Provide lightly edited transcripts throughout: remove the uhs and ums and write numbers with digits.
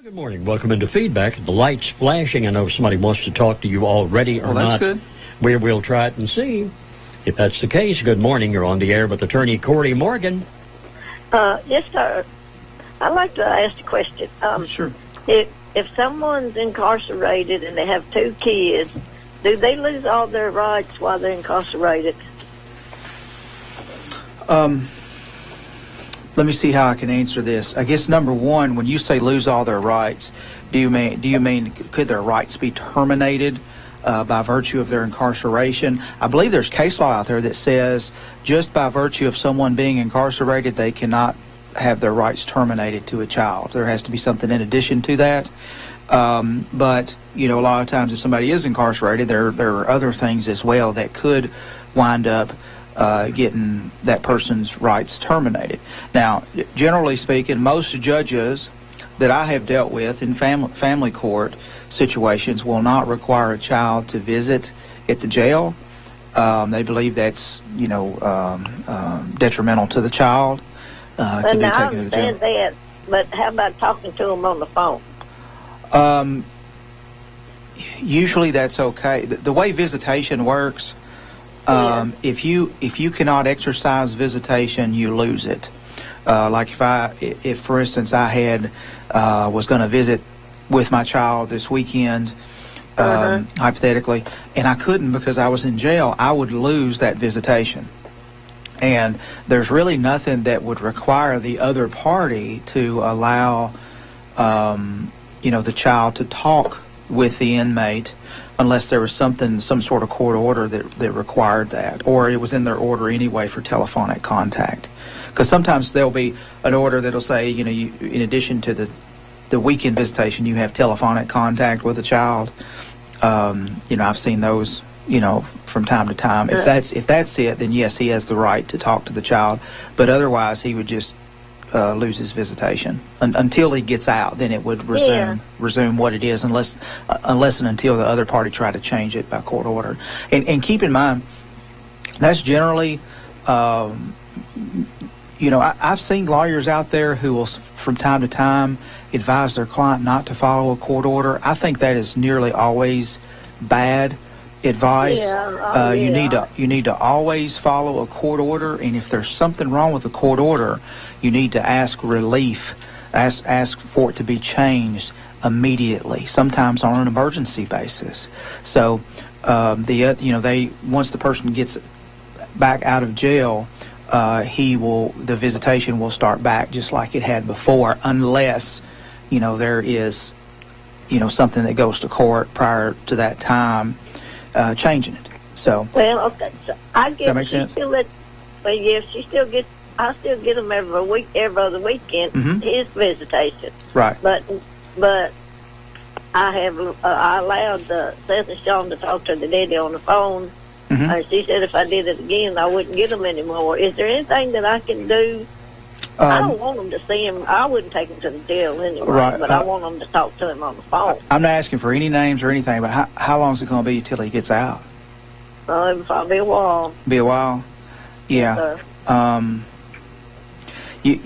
Good morning. Welcome into Feedback. The light's flashing. I know somebody wants to talk to you already or that's not. Good. We'll try it and see. If that's the case, good morning. You're on the air with Attorney Corey Morgan. Yes, sir. I'd like to ask a question. Sure. If someone's incarcerated and they have 2 kids, do they lose all their rights while they're incarcerated? Let me see how I can answer this. I guess number one, when you say lose all their rights, do you mean could their rights be terminated by virtue of their incarceration? I believe there's case law out there that says just by virtue of someone being incarcerated, they cannot have their rights terminated to a child. There has to be something in addition to that. But a lot of times if somebody is incarcerated, there are other things as well that could wind up getting that person's rights terminated. Now, generally speaking, most judges that I have dealt with in family court situations will not require a child to visit at the jail. They believe that's detrimental to the child to be taken to the jail. I understand that, but how about talking to them on the phone? Usually that's okay. The way visitation works. If you cannot exercise visitation, you lose it. Like if for instance I was going to visit with my child this weekend, hypothetically, and I couldn't because I was in jail, I would lose that visitation. And there's really nothing that would require the other party to allow, the child to talk with the inmate unless there was some sort of court order that required that, or it was in their order anyway for telephonic contact. Because sometimes there'll be an order that'll say, you in addition to the weekend visitation, you have telephonic contact with a child. I've seen those, from time to time. If that's it, then yes, he has the right to talk to the child. But otherwise, he would just lose his visitation until he gets out. Then it would resume what it is, unless and until the other party tried to change it by court order. And keep in mind, that's generally, I've seen lawyers out there who will, from time to time, advise their client not to follow a court order. I think that is nearly always bad advice. You need to always follow a court order, and if there's something wrong with the court order, you need to ask relief, ask for it to be changed immediately, sometimes on an emergency basis. So once the person gets back out of jail, the visitation will start back just like it had before, unless there is something that goes to court prior to that time changing it. So okay. So I guess that makes sense. I still get him every other weekend. His visitation, right? But I allowed Seth and Sean to talk to the daddy on the phone. She said if I did it again, I wouldn't get him anymore. Is there anything that I can do? I don't want them to see him. I wouldn't take him to the jail anyway, right. But I want them to talk to him on the phone. I'm not asking for any names or anything, but how long is it going to be until he gets out? It'll probably be a while. Be a while? Yeah. Yes,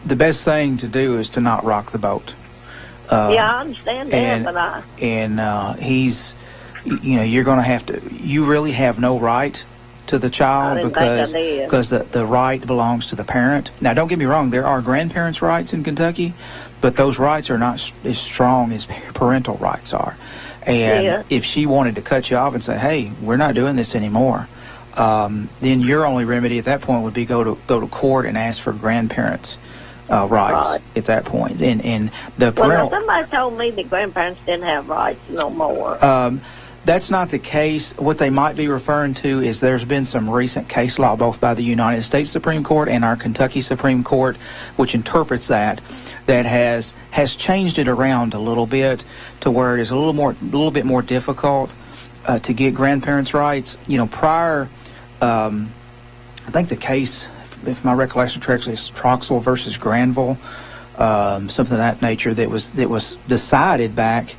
the best thing to do is to not rock the boat. I understand that, but he's, you're going to have to. You really have no right to the child because the right belongs to the parent. Now, don't get me wrong. There are grandparents' rights in Kentucky, but those rights are not as strong as parental rights are. And if she wanted to cut you off and say, "Hey, we're not doing this anymore," then your only remedy at that point would be go to court and ask for grandparents' rights at that point. And the parental. Well, somebody told me that grandparents didn't have rights no more. That's not the case. What they might be referring to is there's been some recent case law, both by the United States Supreme Court and our Kentucky Supreme Court, which interprets that has changed it around a little bit to where it is a little bit more difficult to get grandparents' rights. Prior, I think the case, if my recollection correctly, is Troxel versus Granville, something of that nature that was decided back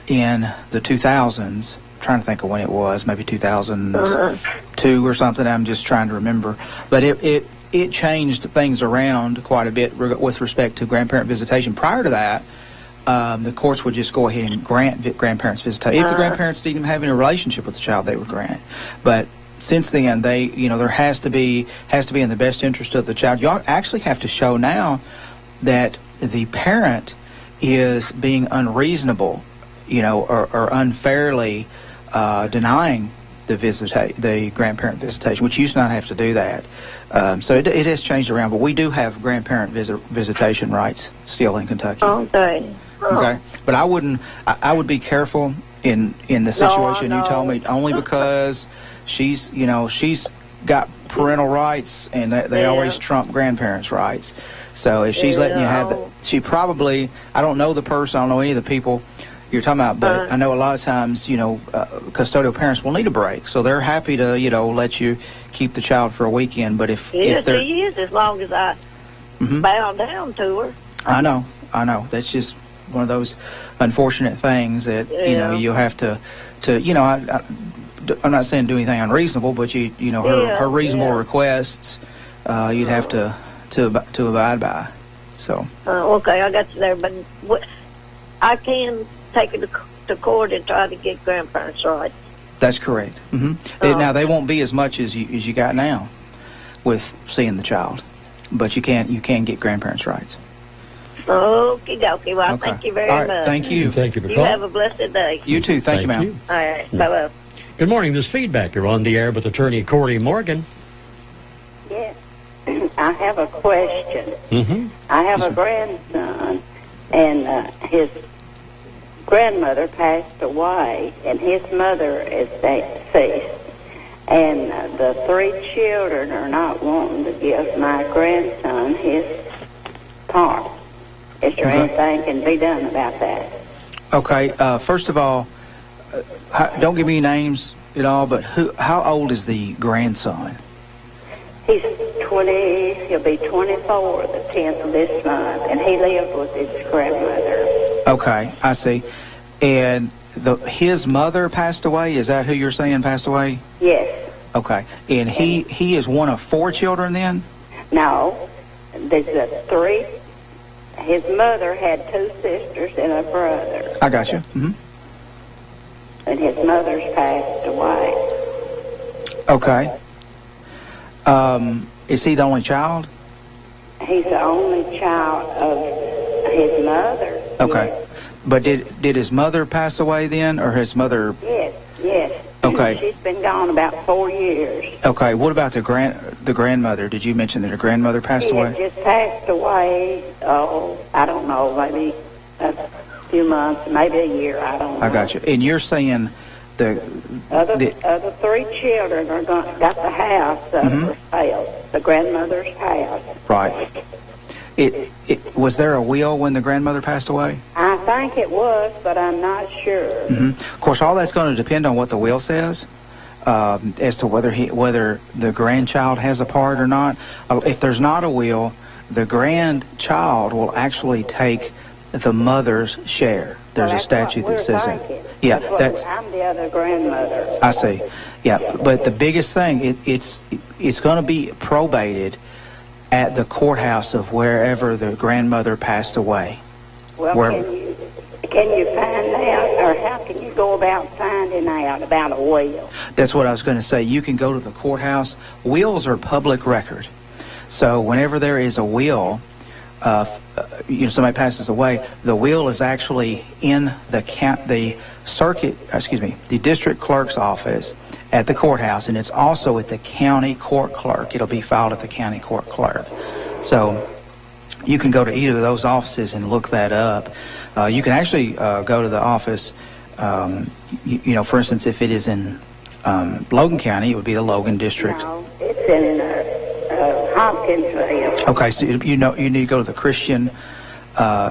in the 2000s. I'm trying to think of when it was, maybe 2002 or something. I'm just trying to remember. But it changed things around quite a bit with respect to grandparent visitation. Prior to that, the courts would just go ahead and grant grandparents visitation. If the grandparents didn't even have any relationship with the child, they would grant. But since then, there has to be in the best interest of the child. You actually have to show now that the parent is being unreasonable, or unfairly denying the grandparent visitation, which used to not have to do that. So it has changed around, but we do have grandparent visitation rights still in Kentucky. Okay. Okay, but I would be careful in the situation you told me, only because she's got parental rights, and they always trump grandparents' rights. So if she's letting you have that, she probably, I don't know the person, I don't know any of the people you're talking about, but I know a lot of times, custodial parents will need a break, so they're happy to, let you keep the child for a weekend. But if she is, as long as I bow down to her. I know. That's just one of those unfortunate things that you have to I'm not saying do anything unreasonable, but her reasonable requests you'd have to abide by. So okay, I got you there, but I can take it to court and try to get grandparents' rights. That's correct. Now they won't be as much as you got now with seeing the child, but you can get grandparents' rights. Okie dokie. Well, thank you very much. Thank you. Thank you for calling. You have a blessed day. You too. Thank you, ma'am. All right. Bye-bye. Good morning. This feedback. You're on the air with attorney Corey Morgan. Yes. I have a question. I have a grandson, and his grandmother passed away, and his mother is deceased. And the 3 children are not wanting to give my grandson his part. Is there anything can be done about that? Okay. First of all, don't give me names at all, but how old is the grandson? He's 20. He'll be 24 the 10th of this month, and he lived with his grandmother. Okay, I see. And his mother passed away? Is that who you're saying passed away? Yes. Okay. And he is one of 4 children then? No. There's 3. His mother had 2 sisters and a brother. I got you. And his mother's passed away. Okay. Is he the only child? He's the only child of his mother. Okay. Yes. But did his mother pass away then, or his mother? Yes. Okay. She's been gone about 4 years. Okay. What about the grandmother? Did you mention that her grandmother passed away? She just passed away. I don't know, maybe a few months, maybe a year. I don't know. I got you. And you're saying the other 3 children are got the house for sale, the grandmother's house. Right. Was there a will when the grandmother passed away? I think it was, but I'm not sure. Of course, all that's going to depend on what the will says, as to whether the grandchild has a part or not. If there's not a will, the grandchild will actually take the mother's share. There's a statute that says that. Yeah, I'm the other grandmother. I see. Yeah, but the biggest thing, it's going to be probated at the courthouse of wherever the grandmother passed away. Well, can you find out, or how can you go about finding out about a will? That's what I was going to say. You can go to the courthouse. Wills are public record. So whenever there is a will, somebody passes away, the will is actually in the district clerk's office at the courthouse, and it's also at the county court clerk. It'll be filed at the county court clerk. So you can go to either of those offices and look that up. You can actually go to the office, for instance, if it is in Logan County, it would be the Logan district. No, it's in Hopkinsville. Okay, so you need to go to the Christian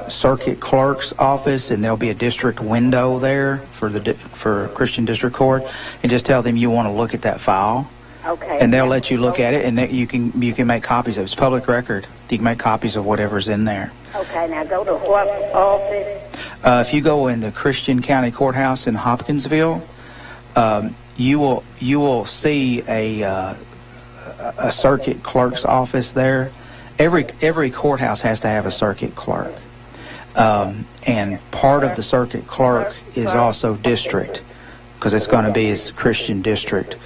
circuit clerk's office, and there'll be a district window there for Christian District Court, and just tell them you want to look at that file. Okay. And they'll let you look at it, and you can make copies of it. It's public record. You can make copies of whatever's in there. Okay, now go to what office? If you go in the Christian County Courthouse in Hopkinsville, you will see a circuit clerk's office there. Every courthouse has to have a circuit clerk. And part of the circuit clerk is also district, because it's going to be his Christian district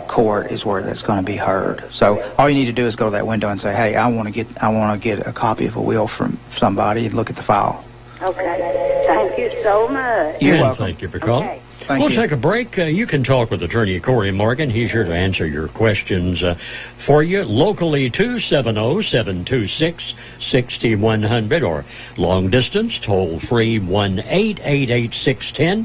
court is where that's going to be heard. So all you need to do is go to that window and say, hey, I want to get a copy of a will from somebody, and look at the file. Okay. Thank you so much. You're welcome. Thank you for calling. Okay. We'll take a break. You can talk with Attorney Corey Morgan. He's here to answer your questions for you. Locally, 270-726-6100, or long distance, toll free 1-888-610.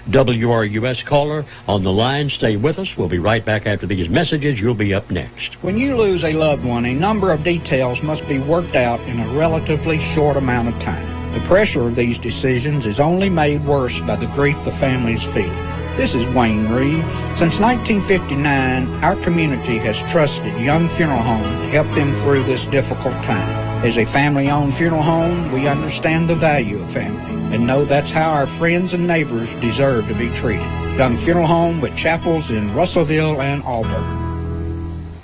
WRUS caller on the line. Stay with us. We'll be right back after these messages. You'll be up next. When you lose a loved one, a number of details must be worked out in a relatively short amount of time. The pressure of these decisions is only made worse by the grief the family is feeling. This is Wayne Reeves. Since 1959, our community has trusted Young Funeral Home to help them through this difficult time. As a family-owned funeral home, we understand the value of family and know that's how our friends and neighbors deserve to be treated. Young Funeral Home with chapels in Russellville and Auburn.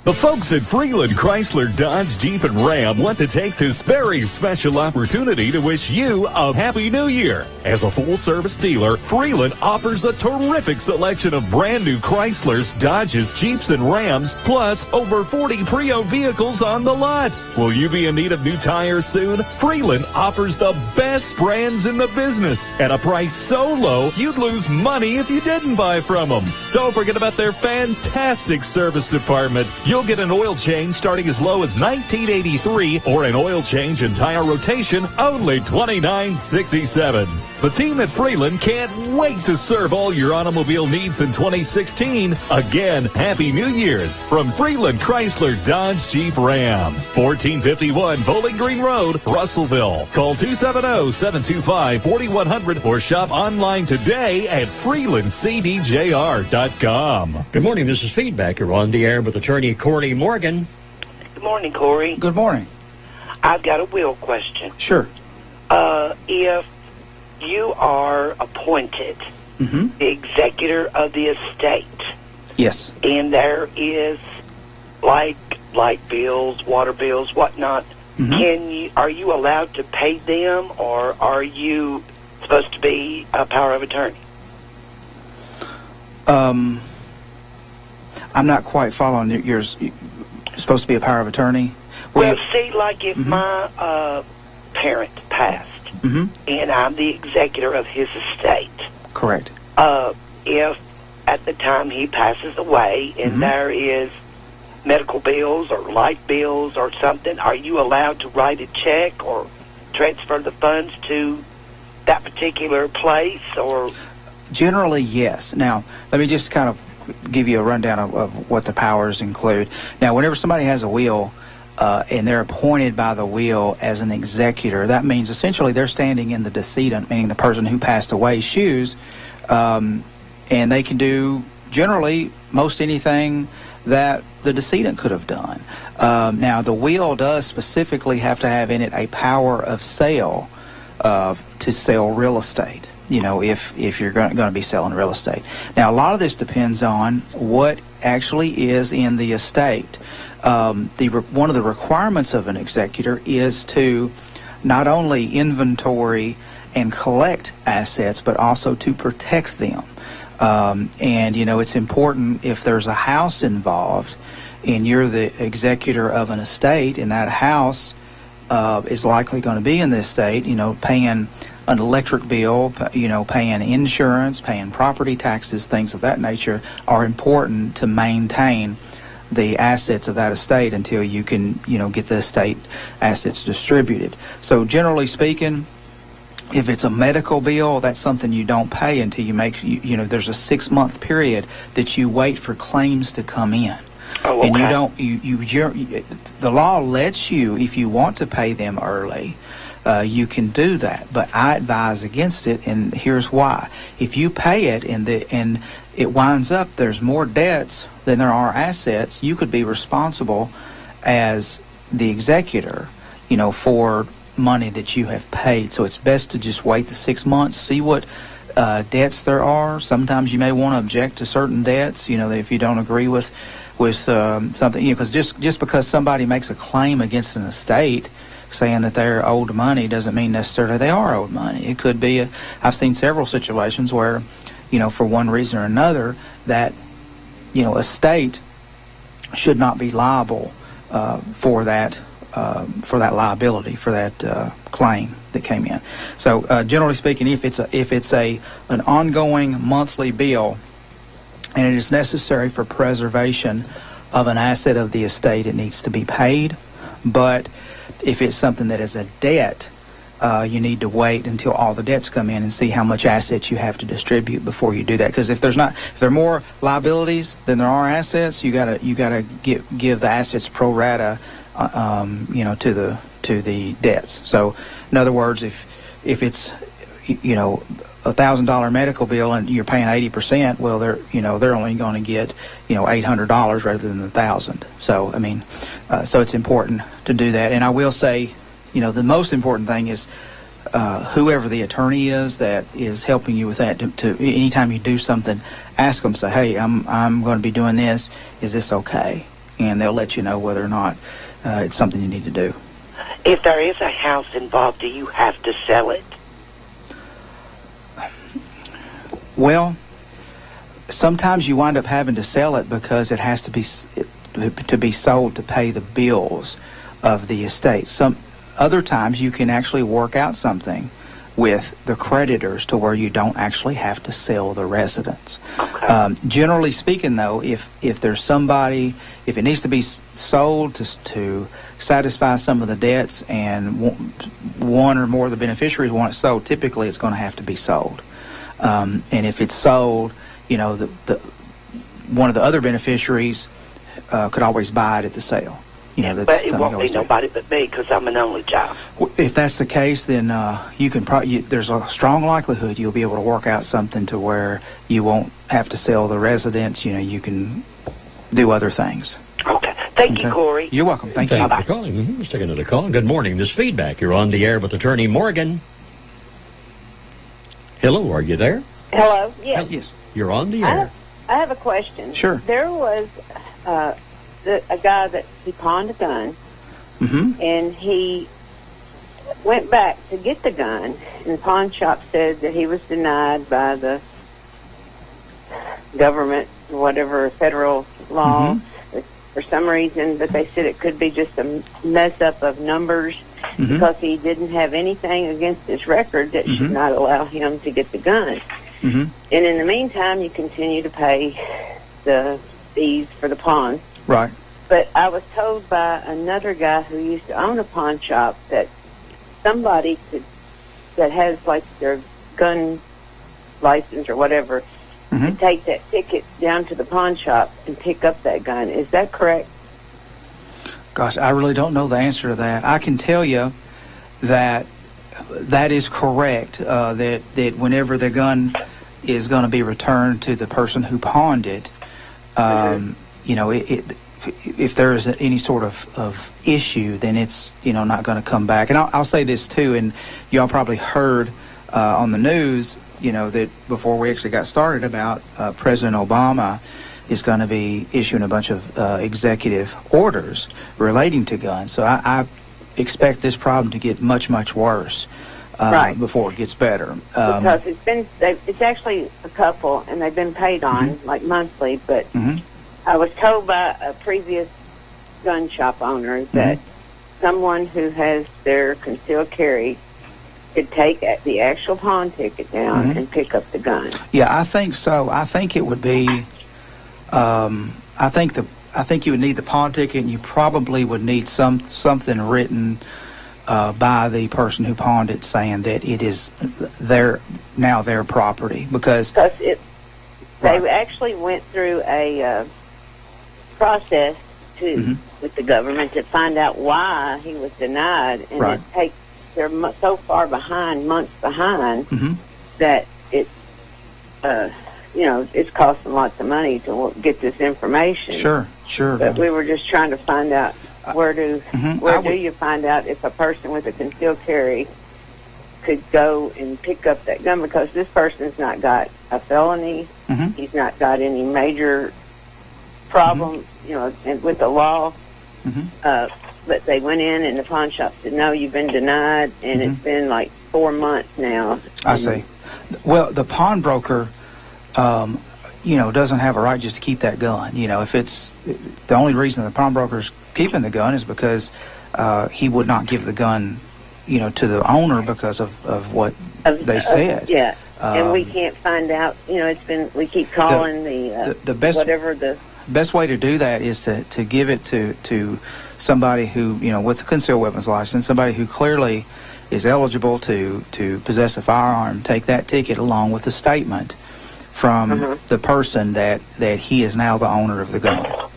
The folks at Freeland Chrysler Dodge Jeep and Ram want to take this very special opportunity to wish you a Happy New Year. As a full-service dealer, Freeland offers a terrific selection of brand-new Chryslers, Dodges, Jeeps, and Rams, plus over 40 pre-owned vehicles on the lot. Will you be in need of new tires soon? Freeland offers the best brands in the business at a price so low you'd lose money if you didn't buy from them. Don't forget about their fantastic service department. You'll get an oil change starting as low as $19.83, or an oil change and tire rotation only $29.67. The team at Freeland can't wait to serve all your automobile needs in 2016. Again, Happy New Year's from Freeland Chrysler Dodge Jeep Ram. 1451 Bowling Green Road, Russellville. Call 270-725-4100 or shop online today at freelandcdjr.com. Good morning. This is Feedback. You're on the air with Attorney Corey Morgan. Good morning, Corey. Good morning. I've got a will question. Sure. If you are appointed the executor of the estate, yes, and there is like light bills, water bills, whatnot, are you allowed to pay them, or are you supposed to be a power of attorney? I'm not quite following. You're supposed to be a power of attorney? Well, see, like if my parent passed, and I'm the executor of his estate. Correct. If at the time he passes away and there is medical bills or light bills or something, are you allowed to write a check or transfer the funds to that particular place? Or generally, yes. Now, let me just kind of give you a rundown of what the powers include. Now, whenever somebody has a will and they're appointed by the will as an executor, that means essentially they're standing in the decedent, meaning the person who passed away's shoes, and they can do generally most anything that the decedent could have done. Now, the will does specifically have to have in it a power of sale to sell real estate. You know, if you're going to be selling real estate. Now, a lot of this depends on what actually is in the estate. One of the requirements of an executor is to not only inventory and collect assets, but also to protect them. And, you know, it's important if there's a house involved and you're the executor of an estate, and that house is likely going to be in the estate, you know, paying an electric bill, you know, paying insurance, paying property taxes, things of that nature are important to maintain the assets of that estate until you can, you know, get the estate assets distributed. So generally speaking, if it's a medical bill, that's something you don't pay until you make, you know, there's a 6-month period that you wait for claims to come in. Oh, okay. And you don't, the law lets you, if you want to pay them early, you can do that, but I advise against it, and here's why. If you pay it and it winds up there's more debts than there are assets, you could be responsible as the executor, you know, for money that you have paid. So it's best to just wait the 6 months, see what debts there are. Sometimes you may want to object to certain debts, you know, if you don't agree with something, because just because somebody makes a claim against an estate saying that they're owed money doesn't mean necessarily they are owed money. It could be I've seen several situations where, for one reason or another, that estate should not be liable for that liability, for that claim that came in. So generally speaking, if it's an ongoing monthly bill and it is necessary for preservation of an asset of the estate, it needs to be paid. But if it's something that is a debt, you need to wait until all the debts come in and see how much assets you have to distribute before you do that. Because if there are more liabilities than there are assets, you gotta give the assets pro rata, to the debts. So, in other words, if it's $1,000 medical bill and you're paying 80%, well, they're only going to get $800 rather than $1,000. So so it's important to do that. And I will say, the most important thing is whoever the attorney is that is helping you with that. To anytime you do something, ask them. Say, hey, I'm going to be doing this. Is this okay? And they'll let you know whether or not it's something you need to do. If there is a house involved, do you have to sell it? Well, sometimes you wind up having to sell it because it has to be sold to pay the bills of the estate. Some other times you can actually work out something with the creditors to where you don't actually have to sell the residence. Okay. Generally speaking, though, if there's somebody, if it needs to be sold to satisfy some of the debts and one or more of the beneficiaries want it sold, typically it's going to have to be sold. And if it's sold, the one of the other beneficiaries could always buy it at the sale. But it won't be nobody but me because I'm an only child. If that's the case, then you can there's a strong likelihood you'll be able to work out something to where you won't have to sell the residence. You can do other things. Okay. Thank you, Corey. You're welcome. Thank you. Thank you for calling. Let's take another call. Good morning. This is Feedback. You're on the air with Attorney Morgan. Hello, are you there? Hello. Yes. Yes. You're on the air. I have a question. Sure. There was a guy that he pawned a gun, and he went back to get the gun, and the pawn shop said that he was denied by the government, whatever federal law, for some reason, but they said it could be just a mess up of numbers because he didn't have anything against his record that should not allow him to get the gun. And in the meantime, you continue to pay the fees for the pawn. Right. But I was told by another guy who used to own a pawn shop that somebody that has like their gun license or whatever could take that ticket down to the pawn shop and pick up that gun. Is that correct? Gosh, I really don't know the answer to that. I can tell you that is correct, that whenever the gun is going to be returned to the person who pawned it, if there is any sort of issue, then it's not going to come back. And I'll say this too, and y'all probably heard on the news, that before we actually got started about President Obama is going to be issuing a bunch of executive orders relating to guns. So I expect this problem to get much, much worse before it gets better. Because it's actually a couple, and they've been paid on like monthly, but I was told by a previous gun shop owner that someone who has their concealed carry could take the actual pawn ticket down and pick up the gun. Yeah, I think so. I think it would be. I think you would need the pawn ticket, and you probably would need something written by the person who pawned it, saying that it is their property because they actually went through a process with the government to find out why he was denied, and they're so far behind, months behind, that it's it's costing lots of money to get this information. Sure. But we were just trying to find out where do you find out if a person with a concealed carry could go and pick up that gun, because this person's not got a felony, he's not got any major problem, you know, with the law. But they went in and the pawn shop said, no, you've been denied, and it's been like 4 months now. I see. Well, the pawnbroker, you know, doesn't have a right just to keep that gun. You know, if it's the only reason the pawnbroker's keeping the gun is because he would not give the gun, you know, to the owner because of what they said. Yeah, and we can't find out. You know, we keep calling the best, whatever the best way to do that is to give it to somebody who, you know, with a concealed weapons license, somebody who clearly is eligible to possess a firearm. Take that ticket along with the statement from the person that he is now the owner of the gun.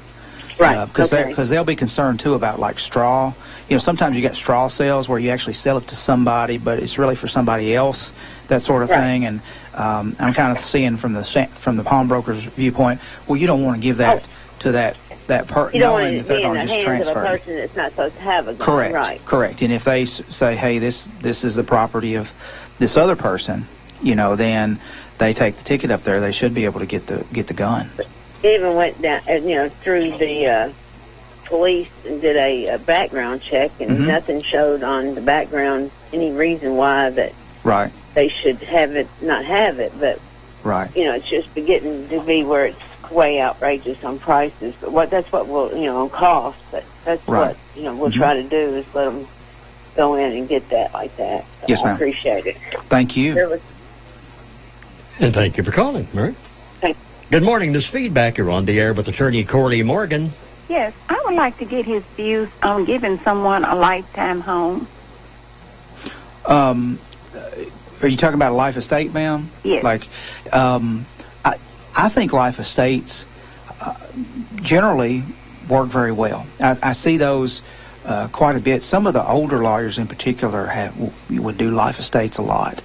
Right. Because they'll be concerned too about like straw. You know, sometimes you get straw sales where you actually sell it to somebody, but it's really for somebody else, that sort of thing. And I'm kind of seeing from the pawnbroker's viewpoint, well, you don't want to give that to that person, knowing that they're going to just transfer it. You don't want to be in the hands of a person that's not supposed to have a gun. Correct. Right. Correct. And if they say, hey, this is the property of this other person, you know, then they take the ticket up there. They should be able to get the gun. He even went down, you know, through the police and did a background check, and nothing showed on the background any reason why that they should have it, not have it. But you know, it's just getting to be where it's way outrageous on prices. But that's what will, you know, cost. But that's what, you know, we'll try to do is let them go in and get that like that. So yes, ma'am. I appreciate it. Thank you. And thank you for calling, Mary. Thanks. Good morning. This feedback. You're on the air with Attorney Corey Morgan. Yes, I would like to get his views on giving someone a lifetime home. Are you talking about a life estate, ma'am? Yes. Like, I think life estates generally work very well. I see those quite a bit. Some of the older lawyers in particular would do life estates a lot.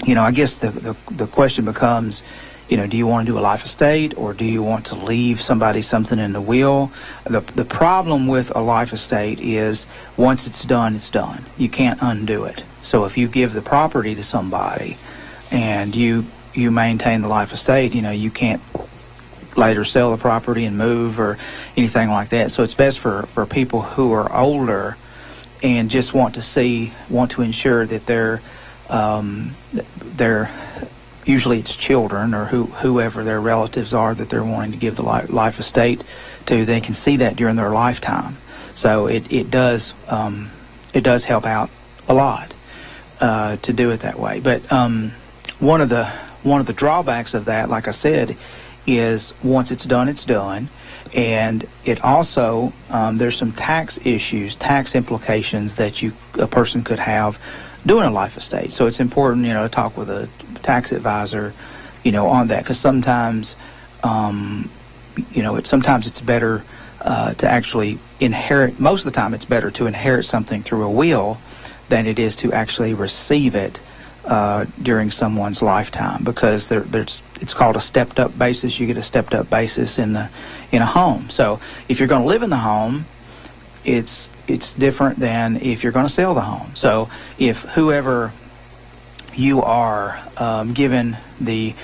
You know, I guess the question becomes, you know, do you want to do a life estate or do you want to leave somebody something in the will? The problem with a life estate is once it's done, it's done. You can't undo it. So if you give the property to somebody and you maintain the life estate, you know, you can't later sell the property and move or anything like that. So it's best for people who are older and just want to ensure that they're usually it's children or whoever their relatives are that they're wanting to give the life estate to. They can see that during their lifetime. So it does help out a lot to do it that way. But one of the drawbacks of that, like I said, is once it's done, it's done. And it also there's some tax issues, tax implications that a person could have doing a life estate. So it's important, you know, to talk with a tax advisor, you know, on that, because sometimes, you know, sometimes it's better to actually inherit. Most of the time, it's better to inherit something through a will than it is to actually receive it during someone's lifetime, because it's called a stepped-up basis. You get a stepped-up basis in a home. So if you're going to live in the home, it's different than if you're going to sell the home. So if whoever you are given the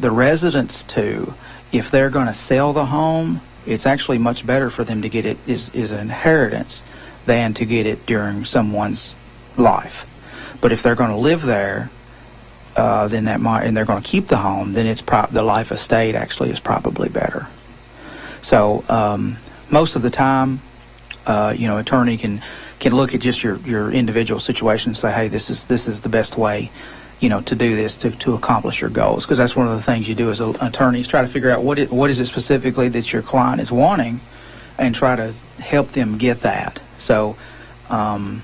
residence to, if they're going to sell the home, it's actually much better for them to get it is an inheritance than to get it during someone's life. But if they're going to live there, then and they're going to keep the home, then the life estate actually is probably better. So most of the time, you know, attorney can look at just your individual situation and say, hey, this is the best way, you know, to do this to accomplish your goals. Because that's one of the things you do as an attorney is try to figure out what is it specifically that your client is wanting, and try to help them get that. So I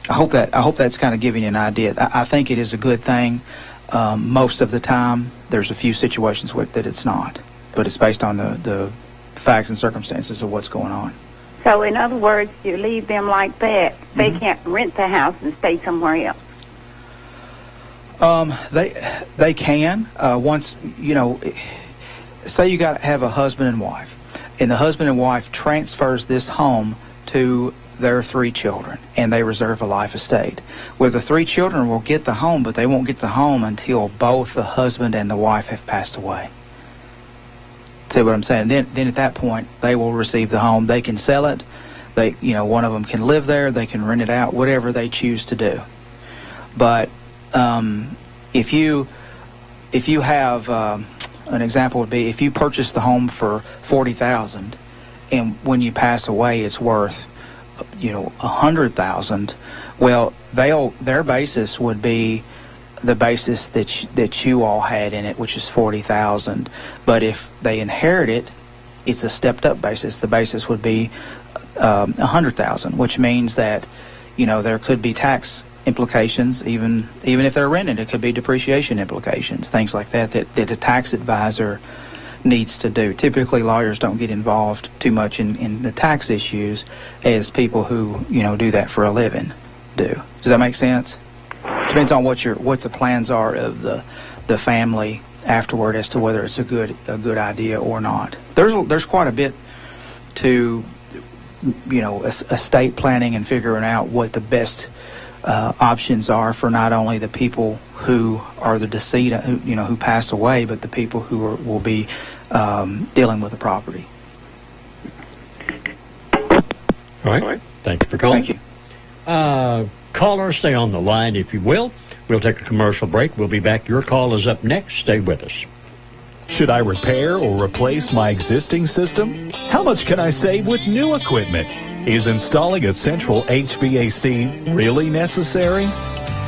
hope that's kind of giving you an idea. I think it is a good thing. Most of the time, there's a few situations that it's not, but it's based on the facts and circumstances of what's going on. So in other words, you leave them like that, they can't rent the house and stay somewhere else. They can once, you know, say you have a husband and wife, and the husband and wife transfers this home to their 3 children, and they reserve a life estate. Well, the 3 children will get the home, but they won't get the home until both the husband and the wife have passed away. See what I'm saying? Then at that point, they will receive the home. They can sell it. One of them can live there. They can rent it out, whatever they choose to do. But if you have an example would be if you purchase the home for $40,000, and when you pass away, it's worth $100,000. Well, their basis would be the basis that you all had in it, which is $40,000. But if they inherit it, it's a stepped up basis. The basis would be $100,000, which means that there could be tax implications, even if they're rented. It could be depreciation implications, things like that a tax advisor needs to do. Typically, lawyers don't get involved too much in the tax issues as people who do that for a living do. Does that make sense? Depends on what the plans are of the family afterward as to whether it's a good idea or not. There's quite a bit to estate planning and figuring out what the best options are for not only the people who are the decedent, who pass away, but the people who will be dealing with the property. All right. Thank you for calling. Thank you. Caller, stay on the line if you will. We'll take a commercial break. We'll be back. Your call is up next. Stay with us. Should I repair or replace my existing system? How much can I save with new equipment? Is installing a central HVAC really necessary?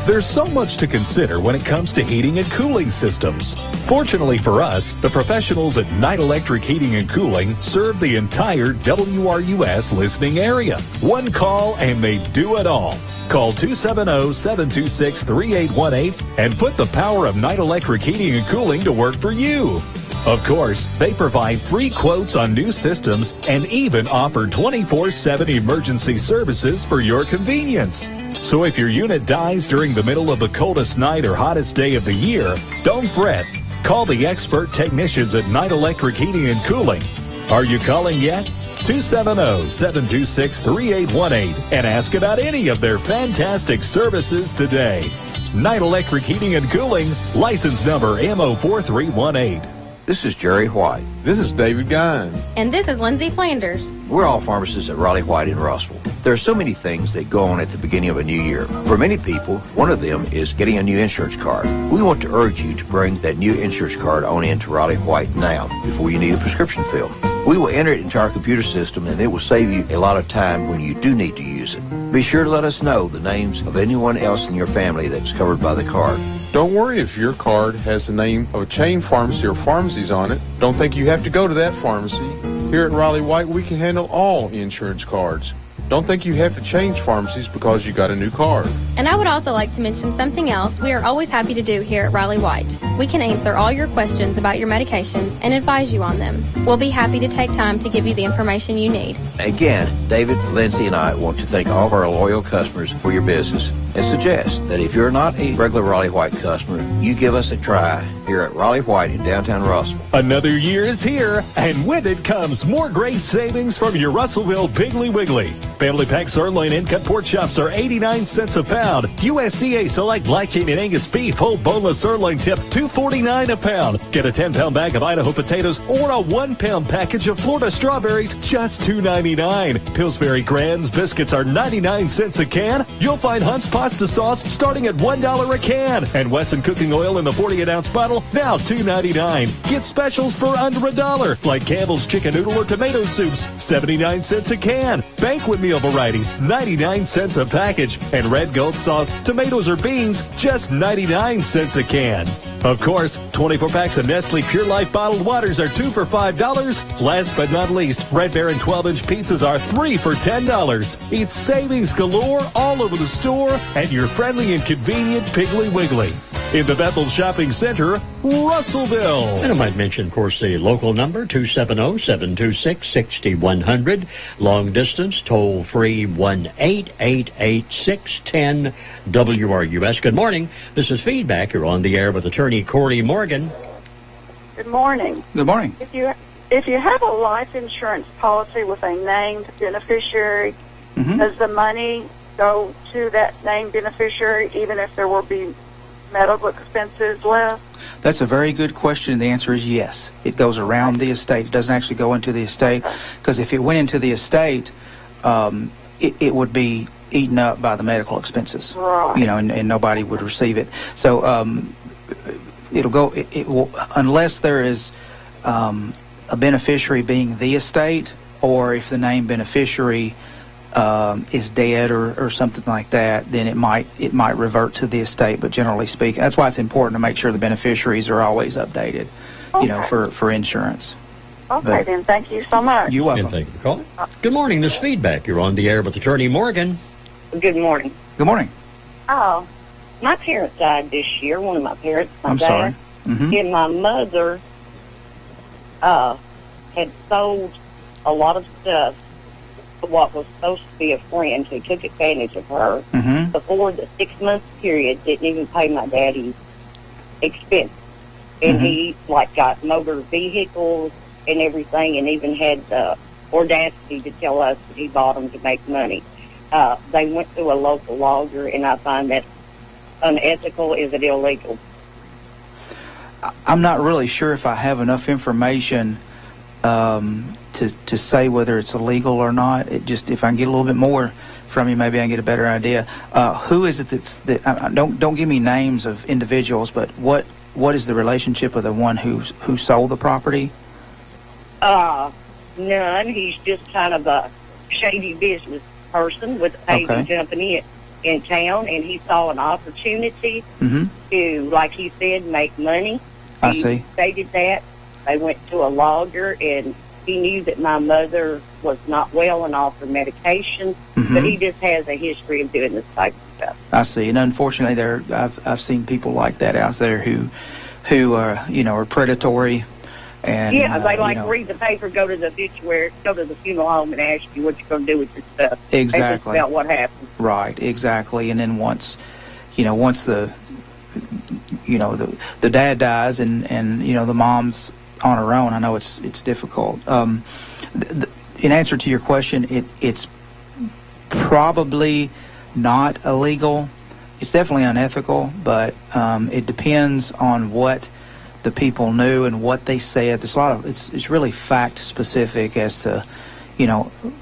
There's so much to consider when it comes to heating and cooling systems. Fortunately for us, the professionals at Knight Electric Heating and Cooling serve the entire WRUS listening area. One call and they do it all. Call 270-726-3818 and put the power of Knight Electric Heating and Cooling to work for you. Of course, they provide free quotes on new systems and even offer 24/7 emergency services for your convenience. So if your unit dies during the middle of the coldest night or hottest day of the year, don't fret. Call the expert technicians at Knight Electric Heating and Cooling. Are you calling yet? 270-726-3818 and ask about any of their fantastic services today. Knight Electric Heating and Cooling, license number MO4318. This is Jerry White. This is David Guine. And this is Lindsay Flanders. We're all pharmacists at Raleigh White in Russellville. There are so many things that go on at the beginning of a new year. For many people, one of them is getting a new insurance card. We want to urge you to bring that new insurance card on in to Raleigh White now before you need a prescription filled. We will enter it into our computer system, and it will save you a lot of time when you do need to use it. Be sure to let us know the names of anyone else in your family that's covered by the card. Don't worry if your card has the name of a chain pharmacy or pharmacies on it. Don't think you have to go to that pharmacy. Here at Raleigh White, we can handle all insurance cards. Don't think you have to change pharmacies because you got a new card. And I would also like to mention something else we are always happy to do here at Raleigh White. We can answer all your questions about your medications and advise you on them. We'll be happy to take time to give you the information you need. Again, David, Lindsay, and I want to thank all of our loyal customers for your business and suggest that if you're not a regular Raleigh White customer, you give us a try here at Raleigh White in downtown Russellville. Another year is here, and with it comes more great savings from your Russellville Piggly Wiggly. Family pack sirloin and cut pork chops are 89 cents a pound. USDA Select Black Canyon Angus beef whole boneless sirloin tip $2.49 a pound. Get a 10-pound bag of Idaho potatoes or a 1-pound package of Florida strawberries, just $2.99. Pillsbury Grands biscuits are 99 cents a can. You'll find Hunt's pasta sauce starting at $1 a can. And Wesson cooking oil in the 48-ounce bottle, now $2.99. Get specials for under $1, like Campbell's chicken noodle or tomato soups, 79 cents a can. Banquet meal varieties, 99 cents a package. And red gold sauce, tomatoes or beans, just 99 cents a can. Of course, 24 packs of Nestle Pure Life bottled waters are 2 for $5. Last but not least, Red Baron 12-inch pizzas are 3 for $10. It's savings galore all over the store at your friendly and convenient Piggly Wiggly. In the Bethel Shopping Center, Russellville. And I might mention, of course, the local number, 270-726-6100. Long distance, toll-free, 1-888-610-WRUS. Good morning. This is Feedback. You're on the air with Attorney Corey Morgan. Good morning. Good morning. If you have a life insurance policy with a named beneficiary, does the money go to that named beneficiary even if there will be medical expenses left? That's a very good question. The answer is yes. It goes around the estate. It doesn't actually go into the estate, because if it went into the estate, it would be eaten up by the medical expenses. Right. You know, and nobody would receive it. So it'll go. It will, unless there is a beneficiary being the estate, or if the named beneficiary is dead or something like that, then it might revert to the estate. But generally speaking, that's why it's important to make sure the beneficiaries are always updated, you know, for insurance. Okay, then. Thank you so much. You're welcome. And thank you for calling. Good morning. This is Feedback. You're on the air with Attorney Morgan. Good morning. Good morning. Oh, my parents died this year. One of my parents, my I'm dad. sorry. Mm-hmm. And my mother had sold a lot of stuff to what was supposed to be a friend who took advantage of her before the 6-month period, didn't even pay my daddy's expense. And he, got motor vehicles and everything, and even had the audacity to tell us that he bought them to make money. They went to a local lawyer, and I find that unethical. Is it illegal? I'm not really sure if I have enough information to say whether it's illegal or not. It just, if I can get a little bit more from you, maybe I can get a better idea. Who is it that don't give me names of individuals, but what is the relationship of the one who sold the property? None. He's just kind of a shady business person with a paving company in town, and he saw an opportunity to, like he said, make money. I see. Stated that. They went to a lawyer, and he knew that my mother was not well and off her medication, but he just has a history of doing this type of stuff. I see. And unfortunately, I've seen people like that out there who are, are predatory. And, yeah, they read the paper, go to the obituary, go to the funeral home, and ask you what you're going to do with this stuff. Exactly. That's just about what happened. Right. Exactly. And then once the the dad dies and the mom's on her own, I know it's difficult. In answer to your question, it's probably not illegal. It's definitely unethical, but it depends on what the people knew and what they said. There's a lot of it's really fact specific as to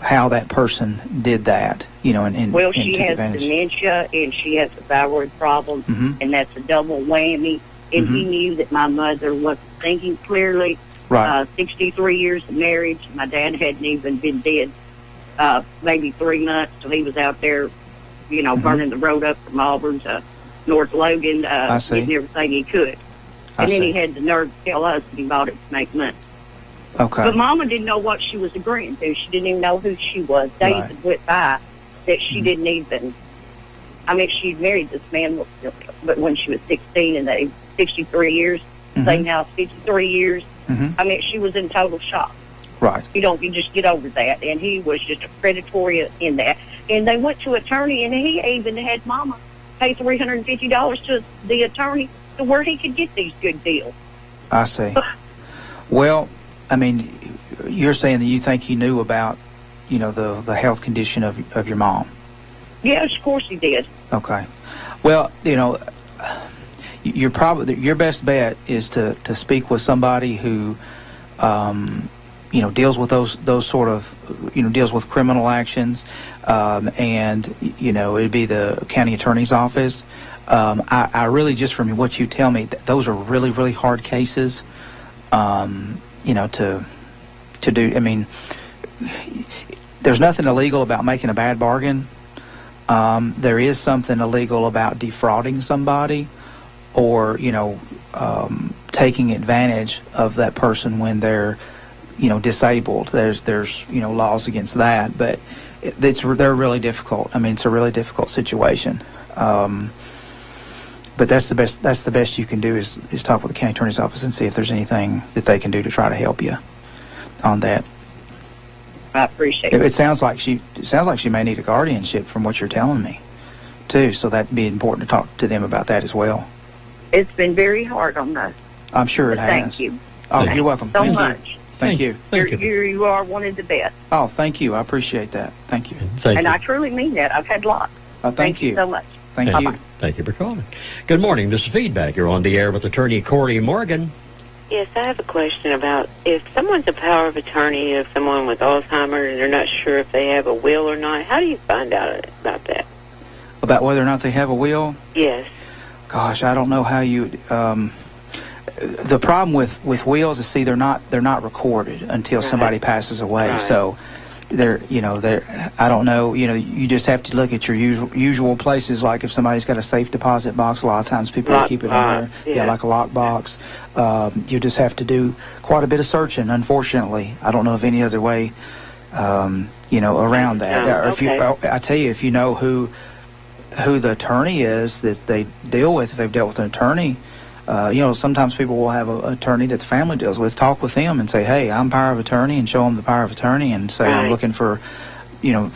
how that person did that. Well, she has dementia and she has a thyroid problem, and that's a double whammy. And he knew that my mother wasn't thinking clearly. Right. 63 years of marriage. My dad hadn't even been dead maybe 3 months, so he was out there, burning the road up from Auburn to North Logan, getting everything he could. And then he had the nerve to tell us that he bought it to make money. Okay. But Mama didn't know what she was agreeing to. She didn't even know who she was. Days had went by that she didn't even... I mean, she married this man, but when she was 16, and they 63 years. Say now 53 years. I mean, she was in total shock. Right. You just get over that. And he was just a predatory in that. And they went to attorney, and he even had Mama pay $350 to the attorney to where he could get these good deals. I see. Well, I mean, you're saying that you think he knew about, the health condition of your mom. Yes, of course he did. Okay. Well, your best bet is to speak with somebody who, deals with those sort of, deals with criminal actions, and it'd be the county attorney's office. I really, just from what you tell me, those are really, really hard cases, to do. I mean, there's nothing illegal about making a bad bargain. There is something illegal about defrauding somebody, or taking advantage of that person when they're disabled. There's laws against that, but they're really difficult. I mean, it's a really difficult situation. But that's the best you can do is talk with the county attorney's office and see if there's anything that they can do to try to help you on that. I appreciate it. It sounds like she may need a guardianship from what you're telling me, too. So that'd be important to talk to them about that as well. It's been very hard on us. I'm sure it has. Thank you. Oh, you're welcome. So Thank much. You. Thank you. You are one of the best. Oh, thank you. I appreciate that. Thank you. And I truly mean that. I've had lots. Thank you so much. Thank you. Thank you for calling. Good morning. This is Feedback. You're on the air with Attorney Corey Morgan. Yes, I have a question about if someone's a power of attorney of someone with Alzheimer's and they're not sure if they have a will or not, how do you find out about that? About whether or not they have a will? Yes. Gosh, I don't know how you. The problem with wills is, see, they're not recorded until somebody passes away. Right. So they're I don't know. You just have to look at your usual places. Like if somebody's got a safe deposit box, a lot of times people will keep it in there. Yeah, like a lock box. You just have to do quite a bit of searching. Unfortunately, I don't know of any other way. Around that. Or if I tell you, if you know who the attorney is that they deal with, if they've dealt with an attorney. Sometimes people will have an attorney that the family deals with. Talk with them and say, "Hey, I'm power of attorney," and show them the power of attorney, and say, "I'm looking for,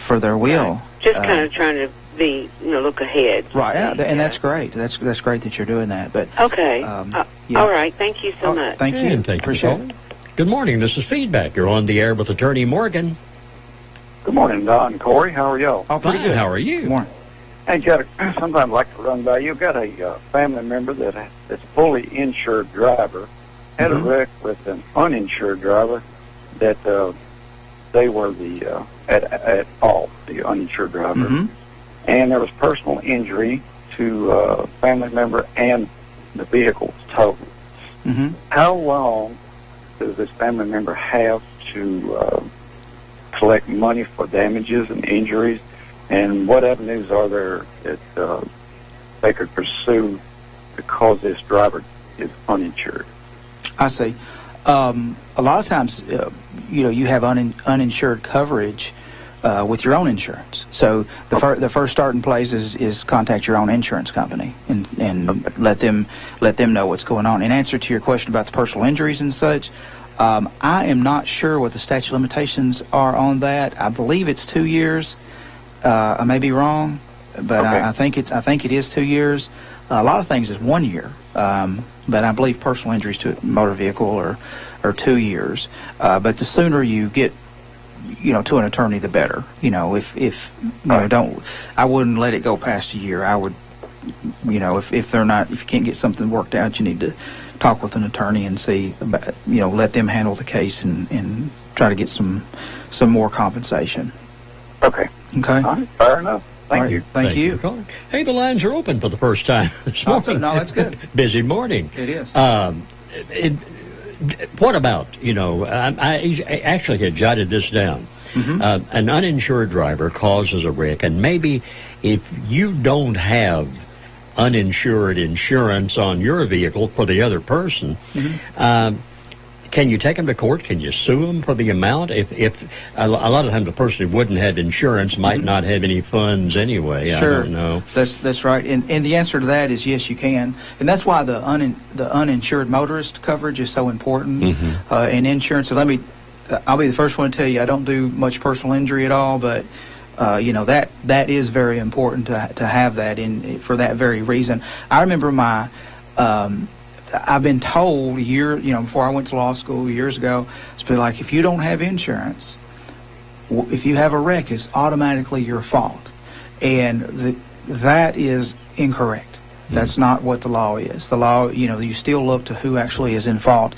for their will." Right. Just kind of trying to be, look ahead. Right, and that's great. That's great that you're doing that. But okay, all right. Thank you so much. Thank you. Appreciate it. Good morning. This is Feedback. You're on the air with Attorney Morgan. Good morning, Don and Corey. How are y'all? Oh, pretty good. How are you? Good morning. Hey, sometimes I'd like to run by you. Got a family member that's fully insured driver. Had a wreck with an uninsured driver that they were at fault, the uninsured driver. And there was personal injury to a family member and the vehicle was totaled. How long does this family member have to collect money for damages and injuries? And what avenues are there that they could pursue because this driver is uninsured? I see. A lot of times, you have uninsured coverage with your own insurance. So the first starting place is contact your own insurance company and let them know what's going on. In answer to your question about the personal injuries and such, I am not sure what the statute of limitations are on that. I believe it's 2 years. I may be wrong, but okay. I think it is 2 years. A lot of things is 1 year, but I believe personal injuries to a motor vehicle are 2 years. But the sooner you get, to an attorney, the better. If I wouldn't let it go past a year. I would, if you can't get something worked out, you need to talk with an attorney and see about, let them handle the case and try to get some more compensation. Okay. Okay. All right. Fair enough. Thank you. Thank you. Hey, the lines are open for the first time this morning. No, that's good. Busy morning. It is. What about, I actually had jotted this down. An uninsured driver causes a wreck, and maybe if you don't have uninsured insurance on your vehicle for the other person, can you take them to court? Can you sue them for the amount? If a lot of times the person who wouldn't have insurance might not have any funds anyway. Sure. I don't know. That's right. And the answer to that is yes, you can. And that's why the uninsured motorist coverage is so important in insurance. So I'll be the first one to tell you I don't do much personal injury at all, but that is very important to have that for that very reason. I remember I've been told before I went to law school years ago, it's been like, if you don't have insurance, if you have a wreck, it's automatically your fault. And that is incorrect. That's not what the law is. The law, you still look to who actually is in fault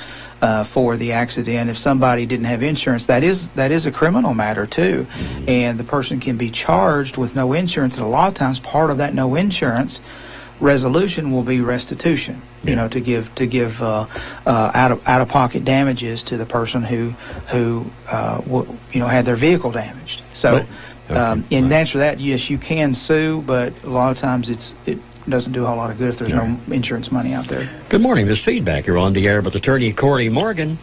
for the accident. If somebody didn't have insurance, that is a criminal matter too. And the person can be charged with no insurance. And a lot of times part of that no insurance resolution will be restitution, to give out of pocket damages to the person who had their vehicle damaged. So in answer to that, yes, you can sue, but a lot of times it doesn't do a whole lot of good if there's no insurance money out there. Good morning. This Feedback. You're on the air with Attorney Corey Morgan.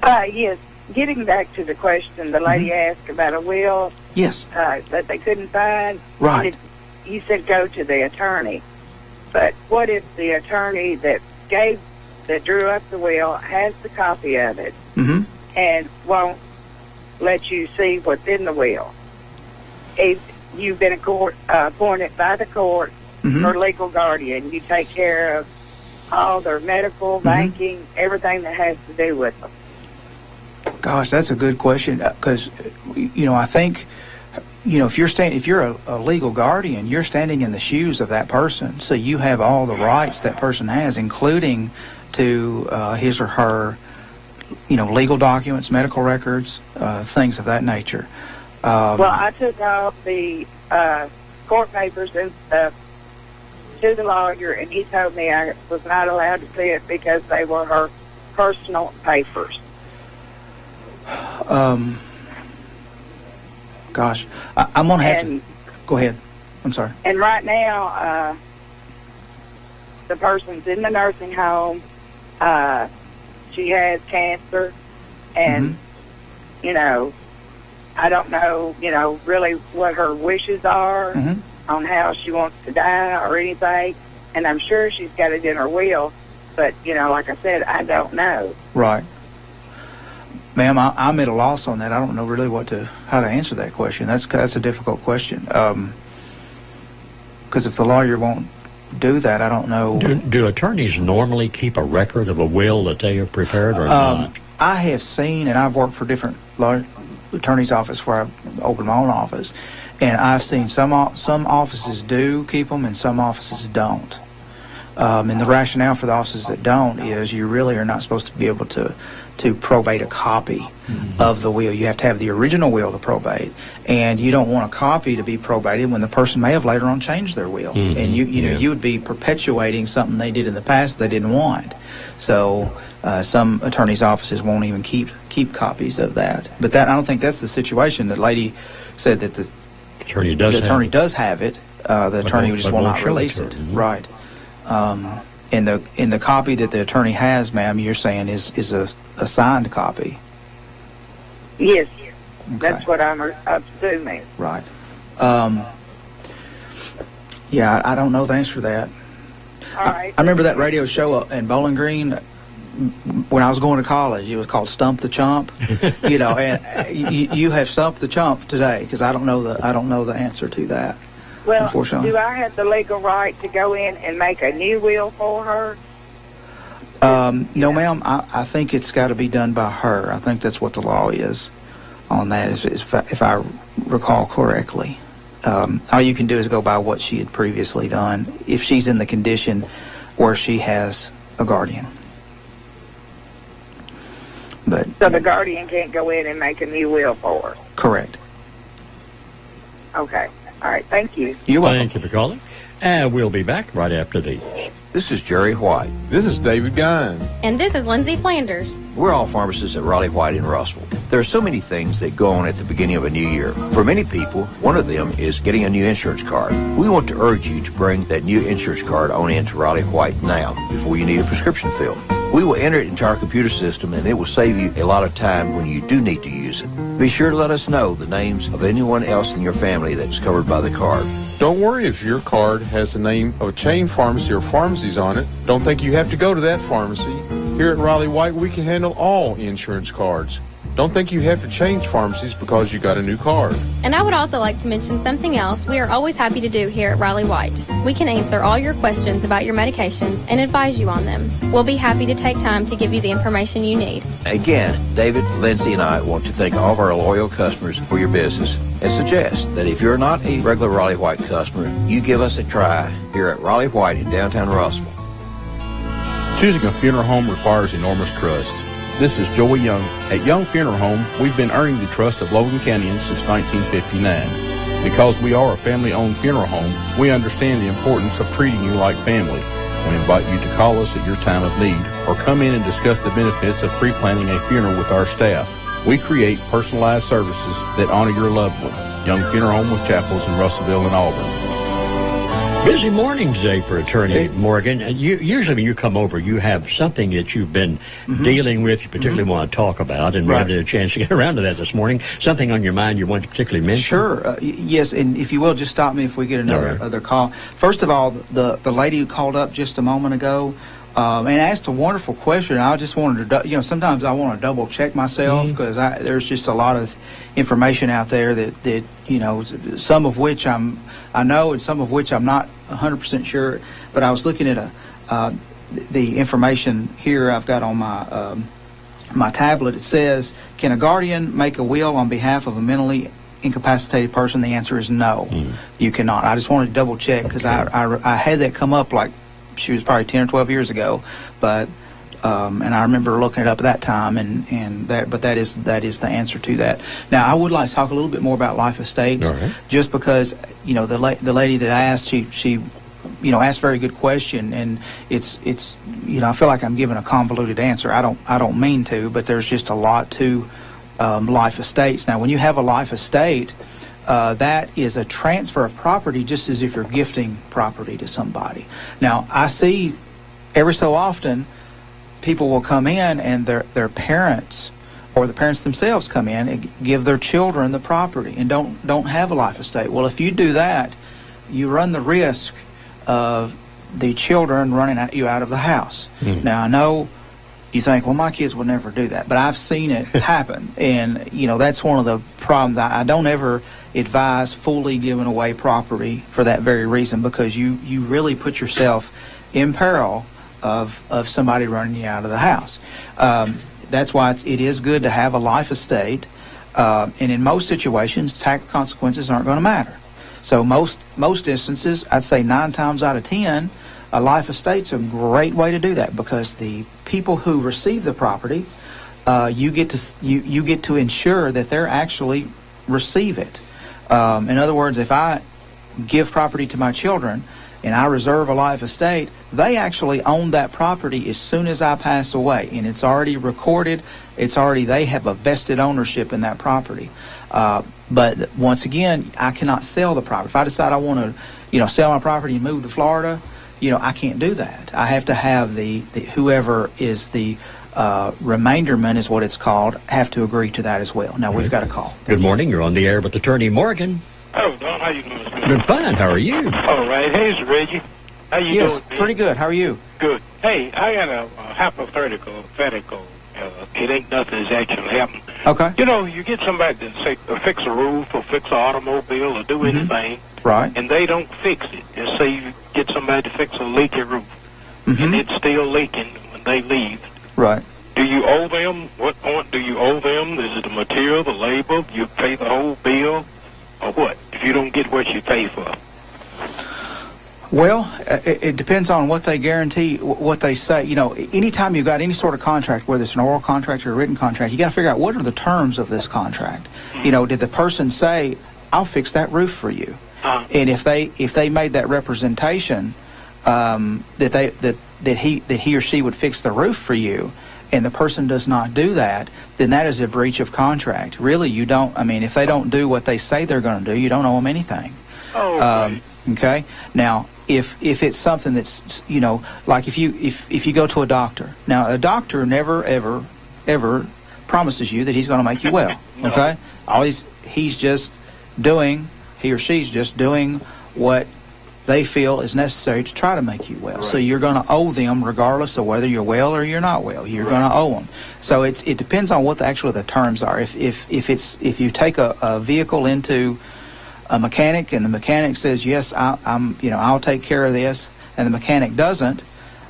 Yes. Getting back to the question the lady asked about a will. Yes. That they couldn't find. Right. You said go to the attorney, but what if the attorney that drew up the will has the copy of it and won't let you see what's in the will? If you've been appointed by the court for legal guardian, you take care of all their medical, banking, everything that has to do with them. Gosh, that's a good question because, I think if you're a legal guardian, you're standing in the shoes of that person, so you have all the rights that person has, including to his or her, legal documents, medical records, things of that nature. Well, I took all the court papers and stuff to the lawyer, and he told me I was not allowed to see it because they were her personal papers. Gosh, I'm going to have to... Go ahead. I'm sorry. And right now, the person's in the nursing home. She has cancer, and, I don't know, really what her wishes are on how she wants to die or anything. And I'm sure she's got it in her will, but, like I said, I don't know. Right. Ma'am, I'm at a loss on that. I don't know really how to answer that question. That's a difficult question. Because if the lawyer won't do that, I don't know. Do attorneys normally keep a record of a will that they have prepared or not? I have seen, and I've worked for different attorney's office where I've opened my own office, and I've seen some offices do keep them and some offices don't. And the rationale for the offices that don't is you really are not supposed to be able to probate a copy of the will. You have to have the original will to probate, and you don't want a copy to be probated when the person may have later on changed their will, and you would be perpetuating something they did in the past they didn't want. So some attorneys' offices won't even keep copies of that. But I don't think that's the situation. The lady said that the attorney does have it. The attorney just will not release it. Right. In the copy that the attorney has, ma'am, you're saying is a signed copy. Yes, that's what I'm assuming. Right. Yeah, I don't know the answer to that. All right. I remember that radio show in Bowling Green when I was going to college. It was called Stump the Chump. And you have stumped the chump today because I don't know the answer to that. Well, do I have the legal right to go in and make a new will for her? No, ma'am. I think it's got to be done by her. I think that's what the law is on that, if I recall correctly. All you can do is go by what she had previously done if she's in the condition where she has a guardian. So the guardian can't go in and make a new will for her? Correct. Okay. All right, thank you. You're welcome. Thank you for calling. And we'll be back right after these. This is Jerry White. This is David Guine. And this is Lindsay Flanders. We're all pharmacists at Raleigh White in Russellville. There are so many things that go on at the beginning of a new year. For many people, one of them is getting a new insurance card. We want to urge you to bring that new insurance card on in to Raleigh White now before you need a prescription filled. We will enter it into our computer system, and it will save you a lot of time when you do need to use it. Be sure to let us know the names of anyone else in your family that's covered by the card. Don't worry if your card has the name of a chain pharmacy or pharmacies on it. Don't think you have to go to that pharmacy. Here at Raleigh White, we can handle all insurance cards. Don't think you have to change pharmacies because you got a new card. And I would also like to mention something else we are always happy to do here at Raleigh White. We can answer all your questions about your medications and advise you on them. We'll be happy to take time to give you the information you need. Again, David, Lindsay, and I want to thank all of our loyal customers for your business and suggest that if you're not a regular Raleigh White customer, you give us a try here at Raleigh White in downtown Russellville. Choosing a funeral home requires enormous trust. This is Joey Young. At Young Funeral Home, we've been earning the trust of Logan Countyans since 1959. Because we are a family-owned funeral home, we understand the importance of treating you like family. We invite you to call us at your time of need or come in and discuss the benefits of pre-planning a funeral with our staff. We create personalized services that honor your loved one. Young Funeral Home with chapels in Russellville and Auburn. Busy morning today for Attorney Morgan. Usually when you come over, you have something that you've been dealing with, you particularly want to talk about, and we haven't had a chance to get around to that this morning. Something on your mind you want to particularly mention? Sure. Yes, and if you will, just stop me if we get another other call. First of all, the lady who called up just a moment ago and asked a wonderful question. I just wanted to, sometimes I want to double check myself because there's just a lot of information out there that some of which I know and some of which I'm not 100% sure. But I was looking at the information here I've got on my my tablet. It says, can a guardian make a will on behalf of a mentally incapacitated person, the answer is no. You cannot. I just wanted to double check because I had that come up like she was probably 10 or 12 years ago, but and I remember looking it up at that time, but that is the answer to that. Now, I would like to talk a little bit more about life estates, just because the lady that asked, she asked a very good question, and it's I feel like I'm giving a convoluted answer. I don't mean to, but there's just a lot to life estates. Now, when you have a life estate, that is a transfer of property, just as if you're gifting property to somebody. Now, I see every so often people will come in and their parents or the parents themselves come in and give their children the property and don't have a life estate. Well, if you do that, you run the risk of the children running you out of the house. Now, I know you think, well, my kids would never do that, but I've seen it happen, and that's one of the problems. I don't ever advise fully giving away property for that very reason, because you really put yourself in peril of somebody running you out of the house. That's why it is good to have a life estate, and in most situations, tax consequences aren't going to matter. So most instances, I'd say 9 times out of 10, a life estate's a great way to do that, because the people who receive the property, you get to ensure that they're actually receive it. In other words, if I give property to my children and I reserve a life estate, they actually own that property as soon as I pass away, and it's already recorded. They have a vested ownership in that property. But once again, I cannot sell the property. If I decide I want to, sell my property and move to Florida, I can't do that. I have to have the whoever is the remainderman, is what it's called, have to agree to that as well. Now, we've got a call. Good morning. You're on the air with Attorney Morgan. Oh, Don, how you doing? Good, fine. How are you? All right. Hey, it's Reggie. How you doing? Yes, pretty good. How are you? Good. Hey, I got a hypothetical. It ain't nothing that's actually happened. Okay. You get somebody to say fix a roof or fix an automobile or do anything, right? And they don't fix it. Just say you get somebody to fix a leaky roof, and it's still leaking when they leave. Right. Do you owe them? What point do you owe them? Is it the material, the labor? You pay the whole bill, or what? If you don't get what you pay for. Well, it depends on what they guarantee, what they say. Anytime you've got any sort of contract, whether it's an oral contract or a written contract, you got to figure out what are the terms of this contract. Did the person say, "I'll fix that roof for you"? And if they made that representation that he or she would fix the roof for you, and the person does not do that, then that is a breach of contract. Really, you don't. I mean, if they don't do what they say they're going to do, you don't owe them anything. Oh. Okay. Now, if it's something that's like if you go to a doctor. Now, a doctor never ever promises you that he's going to make you well. No. Okay. He or she's just doing what they feel is necessary to try to make you well. Right. So you're going to owe them regardless of whether you're well or you're not well. You're going to owe them. So it depends on what the terms are. If you take a vehicle into a mechanic and the mechanic says, yes, I'll take care of this, and the mechanic doesn't,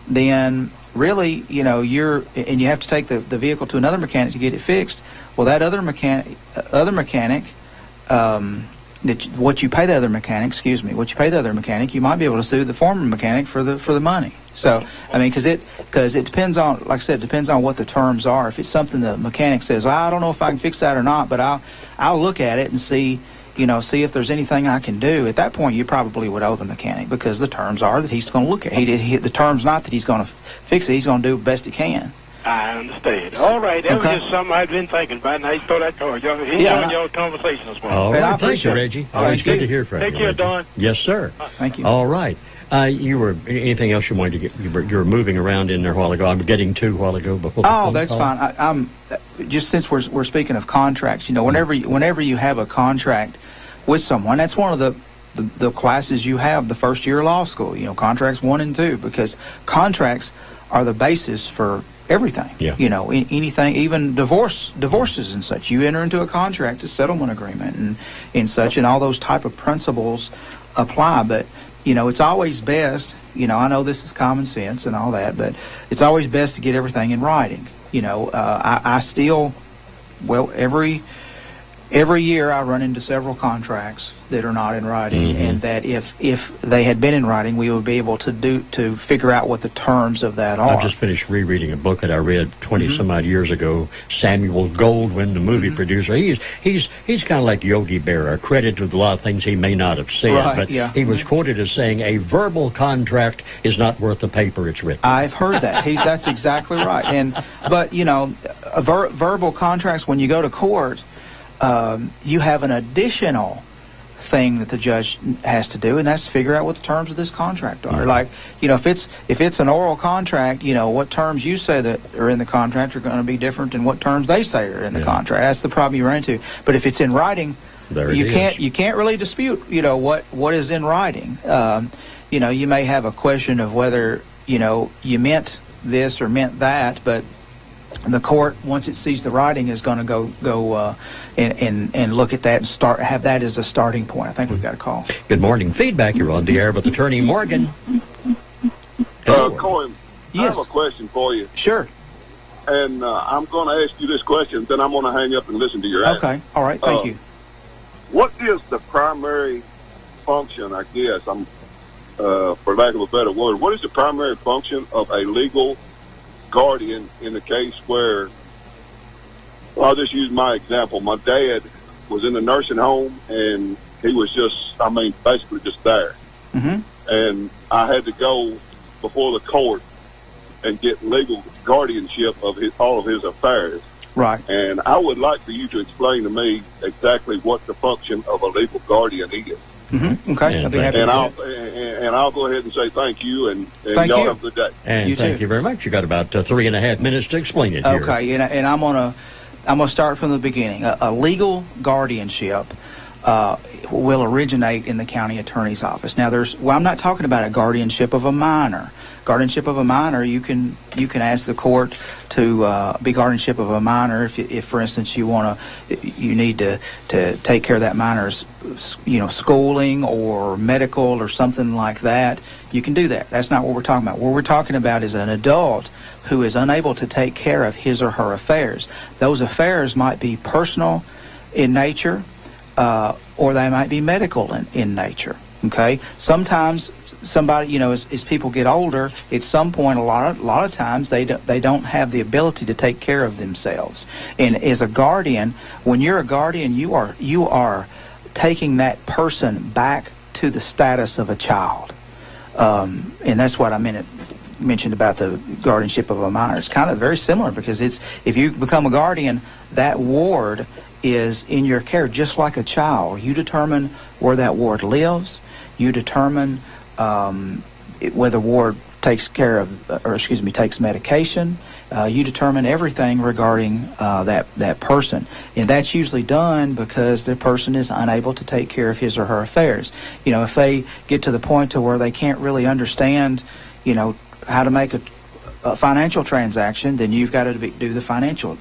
then really, you have to take the vehicle to another mechanic to get it fixed. Well, that other mechanic, what you pay the other mechanic, you might be able to sue the former mechanic for the money. So, I mean, because it depends on, like I said, it depends on what the terms are. If it's something the mechanic says, well, I don't know if I can fix that or not, but I'll look at it and see if there's anything I can do. At that point, you probably would owe the mechanic, because the terms are that he's going to look at it. The terms not that he's going to fix it. He's going to do the best he can. I understand. All right, that was just something I've been thinking about, and I thought I'd call y'all. Enjoying your conversation this morning. All right, thank you, Reggie. Always good to hear from you. Take care, Don. Yes, sir. Thank you. All right. Anything else you wanted to get? You were moving around in there a while ago. I'm getting to a while ago before. Oh, that's fine. I'm just, since we're speaking of contracts, whenever you have a contract with someone, that's one of the classes you have the first year of law school. Contracts 1 and 2, because contracts are the basis for everything. Yeah. Anything, even divorces and such. You enter into a contract, a settlement agreement and such, and all those type of principles apply. But it's always best. I know this is common sense and all that, but it's always best to get everything in writing. I still, every year I run into several contracts that are not in writing, and that if they had been in writing, we would be able to figure out what the terms of that are. I just finished rereading a book that I read 20 some odd years ago. Samuel Goldwyn, the movie producer, he's kind of like Yogi Berra, credited with a lot of things he may not have said, but he was quoted as saying, "A verbal contract is not worth the paper it's written." I've heard that. That's exactly right. But you know, verbal contracts, when you go to court, you have an additional thing that the judge has to do, and that's to figure out what the terms of this contract are. Like, you know, if it's an oral contract, you know, what terms you say that are in the contract are going to be different than what terms they say are in the contract. That's the problem you run into. But if it's in writing, you can't really dispute, you know, what is in writing. You know, you may have a question of whether, you know, you meant this or meant that, but the court, once it sees the writing, is going to go and look at that and have that as a starting point. I think we've got a call. Good morning. Feedback. You're on the air with Attorney Morgan. Cohen, yes. I have a question for you. Sure. And I'm going to ask you this question, then I'm going to hang up and listen to your answer. Okay. All right. Thank you. What is the primary function, I guess, for lack of a better word, what is the primary function of a legal guardian in the case where, well, I'll just use my example. My dad was in a nursing home, and he was basically just there. And I had to go before the court and get legal guardianship of all of his affairs. Right. And I would like for you to explain to me exactly what the function of a legal guardian is. Okay. I'll be happy and I'll go ahead and say thank you, and y'all have a good day. And thank you very much. You got about 3.5 minutes to explain it here. Okay. And I'm gonna start from the beginning. A legal guardianship will originate in the county attorney's office. Now, I'm not talking about a guardianship of a minor. Guardianship of a minor, you can ask the court to be guardianship of a minor if for instance, you need to take care of that minor's, you know, schooling or medical or something like that. You can do that. That's not what we're talking about. What we're talking about is an adult who is unable to take care of his or her affairs. Those affairs might be personal in nature, or they might be medical in nature. Okay. Sometimes somebody, you know, as people get older, at some point, a lot of times they don't have the ability to take care of themselves. And as a guardian, when you're a guardian, you are taking that person back to the status of a child. And that's what I mentioned about the guardianship of a minor. It's kind of very similar, because if you become a guardian, that ward is in your care just like a child. You determine where that ward lives. You determine whether ward takes medication. You determine everything regarding that person, and that's usually done because the person is unable to take care of his or her affairs. You know, if they get to the point to where they can't really understand, you know, how to make a financial transaction, then you've got to do the financial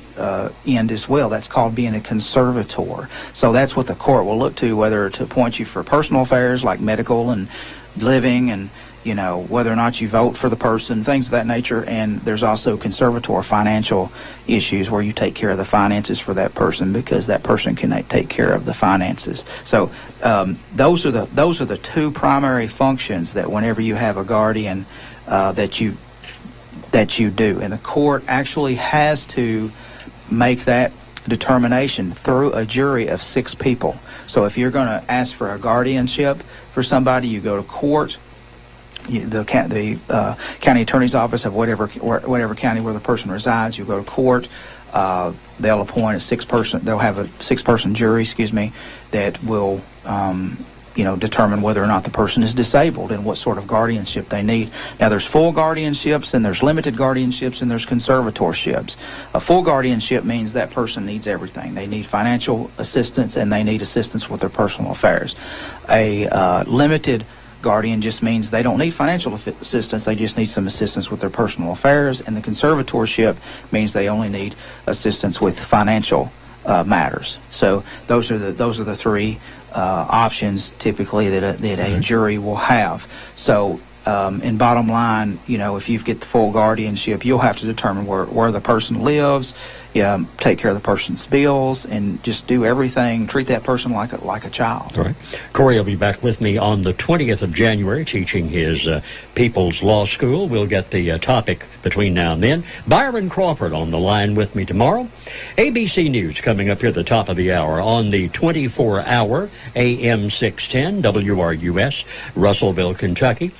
end as well. That's called being a conservator. So that's what the court will look to, whether to appoint you for personal affairs like medical and living, and, you know, whether or not you vote for the person, things of that nature. And there's also conservator financial issues where you take care of the finances for that person, because that person can take care of the finances. So those are the two primary functions that whenever you have a guardian that you do, and the court actually has to make that determination through a jury of 6 people. So if you're going to ask for a guardianship for somebody, you go to court. The county attorney's office of whatever county where the person resides, you go to court. They'll appoint they'll have a 6-person jury, that will determine whether or not the person is disabled and what sort of guardianship they need. Now, there's full guardianships, and there's limited guardianships, and there's conservatorships. A full guardianship means that person needs everything. They need financial assistance, and they need assistance with their personal affairs. A limited guardian just means they don't need financial assistance, they just need some assistance with their personal affairs, and the conservatorship means they only need assistance with financial matters. So those are the 3 options typically that a jury will have. So in bottom line, if you get the full guardianship, you'll have to determine where the person lives, take care of the person's bills, and just do everything, treat that person like a child. All right. Corey will be back with me on the 20th of January teaching his People's Law School. We'll get the topic between now and then. Byron Crawford on the line with me tomorrow. ABC News coming up here at the top of the hour on the 24-hour AM 610 WRUS, Russellville, Kentucky.